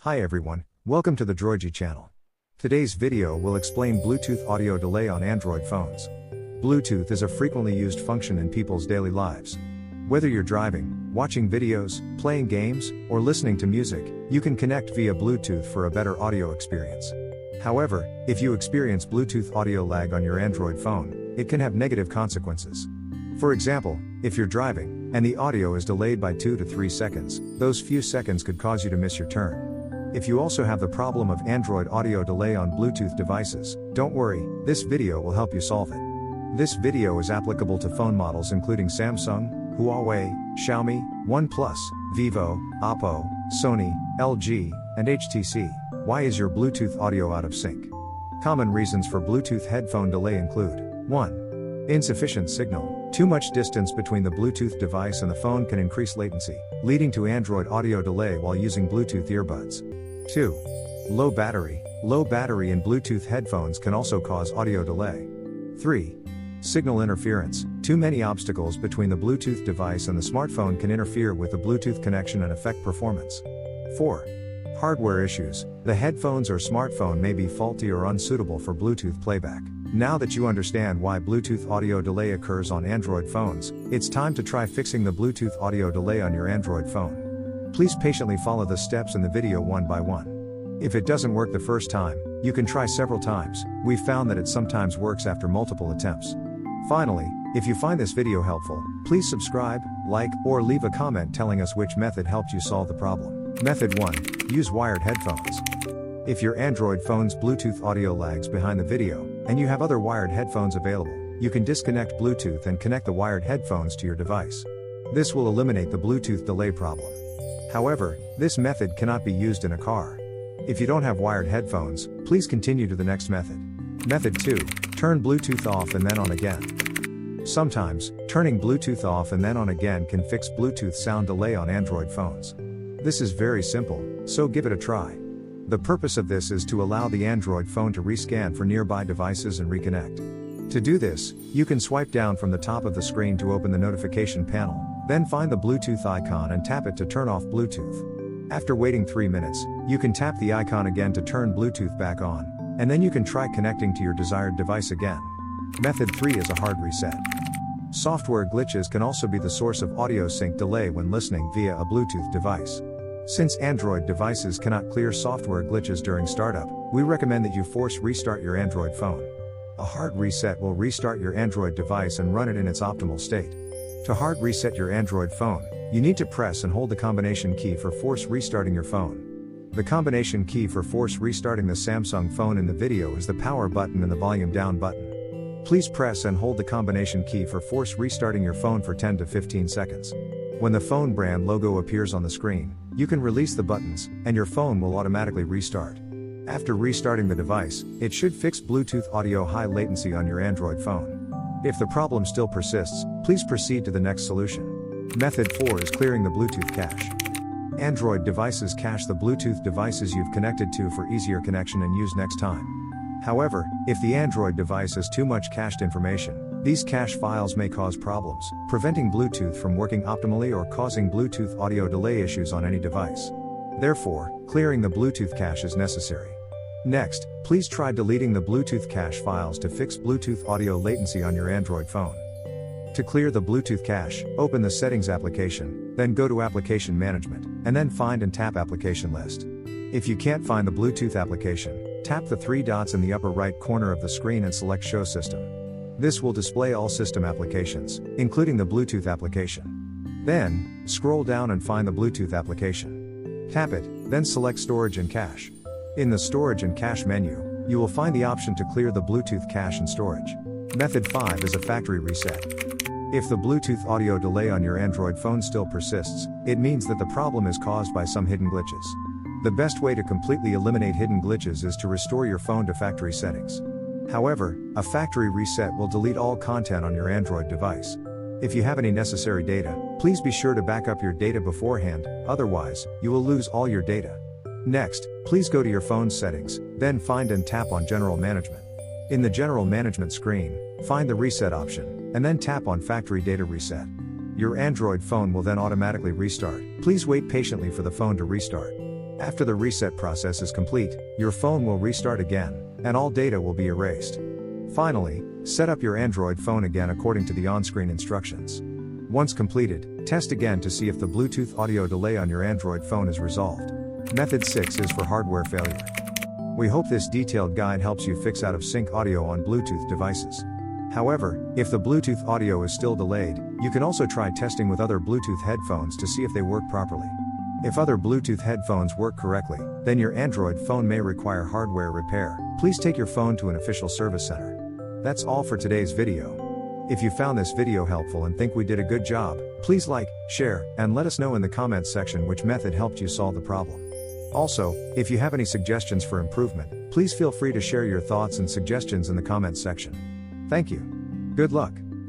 Hi everyone, welcome to the Droidgy channel. Today's video will explain Bluetooth audio delay on Android phones. Bluetooth is a frequently used function in people's daily lives. Whether you're driving, watching videos, playing games, or listening to music, you can connect via Bluetooth for a better audio experience. However, if you experience Bluetooth audio lag on your Android phone, it can have negative consequences. For example, if you're driving, and the audio is delayed by 2 to 3 seconds, those few seconds could cause you to miss your turn. If you also have the problem of Android audio delay on Bluetooth devices, don't worry, this video will help you solve it. This video is applicable to phone models including Samsung, Huawei, Xiaomi, OnePlus, Vivo, Oppo, Sony, LG, and HTC. Why is your Bluetooth audio out of sync? Common reasons for Bluetooth headphone delay include 1. Insufficient signal. Too much distance between the Bluetooth device and the phone can increase latency, leading to Android audio delay while using Bluetooth earbuds. 2. Low battery. Low battery in Bluetooth headphones can also cause audio delay. 3. Signal interference. Too many obstacles between the Bluetooth device and the smartphone can interfere with the Bluetooth connection and affect performance. 4. Hardware issues. The headphones or smartphone may be faulty or unsuitable for Bluetooth playback. Now that you understand why Bluetooth audio delay occurs on Android phones, it's time to try fixing the Bluetooth audio delay on your Android phone. Please patiently follow the steps in the video one by one. If it doesn't work the first time, you can try several times. We've found that it sometimes works after multiple attempts. Finally, if you find this video helpful, please subscribe, like, or leave a comment telling us which method helped you solve the problem. Method 1. Use wired headphones. If your Android phone's Bluetooth audio lags behind the video, and you have other wired headphones available, you can disconnect Bluetooth and connect the wired headphones to your device. This will eliminate the Bluetooth delay problem. However, this method cannot be used in a car. If you don't have wired headphones, please continue to the next method. Method 2. Turn Bluetooth off and then on again. Sometimes, turning Bluetooth off and then on again can fix Bluetooth sound delay on Android phones. This is very simple, so give it a try. The purpose of this is to allow the Android phone to rescan for nearby devices and reconnect. To do this, you can swipe down from the top of the screen to open the notification panel, then find the Bluetooth icon and tap it to turn off Bluetooth. After waiting 3 minutes, you can tap the icon again to turn Bluetooth back on, and then you can try connecting to your desired device again. Method 3 is a hard reset. Software glitches can also be the source of audio sync delay when listening via a Bluetooth device. Since Android devices cannot clear software glitches during startup, we recommend that you force restart your Android phone. A hard reset will restart your Android device and run it in its optimal state. To hard reset your Android phone, you need to press and hold the combination key for force restarting your phone. The combination key for force restarting the Samsung phone in the video is the power button and the volume down button. Please press and hold the combination key for force restarting your phone for 10 to 15 seconds. When the phone brand logo appears on the screen, you can release the buttons, and your phone will automatically restart. After restarting the device, it should fix Bluetooth audio high latency on your Android phone. If the problem still persists, please proceed to the next solution. Method 4 is clearing the Bluetooth cache. Android devices cache the Bluetooth devices you've connected to for easier connection and use next time. However, if the Android device has too much cached information, these cache files may cause problems, preventing Bluetooth from working optimally or causing Bluetooth audio delay issues on any device. Therefore, clearing the Bluetooth cache is necessary. Next, please try deleting the Bluetooth cache files to fix Bluetooth audio latency on your Android phone. To clear the Bluetooth cache, open the Settings application, then go to Application Management, and then find and tap Application List. If you can't find the Bluetooth application, tap the 3 dots in the upper right corner of the screen and select Show System. This will display all system applications, including the Bluetooth application. Then, scroll down and find the Bluetooth application. Tap it, then select Storage and Cache. In the Storage and Cache menu, you will find the option to clear the Bluetooth cache and storage. Method 5 is a factory reset. If the Bluetooth audio delay on your Android phone still persists, it means that the problem is caused by some hidden glitches. The best way to completely eliminate hidden glitches is to restore your phone to factory settings. However, a factory reset will delete all content on your Android device. If you have any necessary data, please be sure to back up your data beforehand, otherwise, you will lose all your data. Next, please go to your phone's settings, then find and tap on General Management. In the General Management screen, find the Reset option, and then tap on Factory Data Reset. Your Android phone will then automatically restart. Please wait patiently for the phone to restart. After the reset process is complete, your phone will restart again, and all data will be erased. Finally, set up your Android phone again according to the on-screen instructions. Once completed, test again to see if the Bluetooth audio delay on your Android phone is resolved. Method 6 is for hardware failure. We hope this detailed guide helps you fix out-of-sync audio on Bluetooth devices. However, if the Bluetooth audio is still delayed, you can also try testing with other Bluetooth headphones to see if they work properly. If other Bluetooth headphones work correctly, then your Android phone may require hardware repair. Please take your phone to an official service center. That's all for today's video. If you found this video helpful and think we did a good job, please like, share, and let us know in the comments section which method helped you solve the problem. Also, if you have any suggestions for improvement, please feel free to share your thoughts and suggestions in the comments section. Thank you. Good luck.